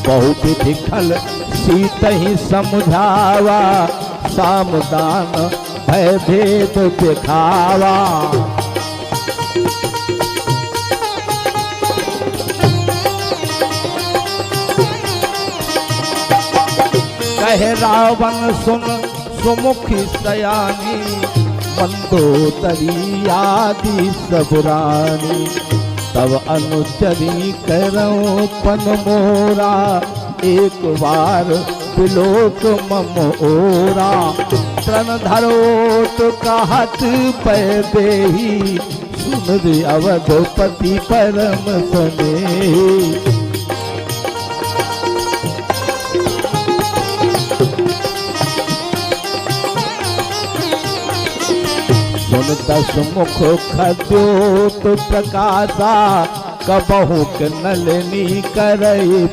बहु विधि खल सीत ही समझावा, सामदान भय भेद दिखावा। कहे रावण सुन सुमुखी सयानी, मंदोदरी आदि सब रानी। तब अनुचरी करऊं पन मोरा, एक बार बिलोक मम ओरा। तन धरोट कहत पै देही, सुन रे अवधपति परम स्नेही। सुन दस मुख खद्योत प्रकाशा, कबहु नलिनी करई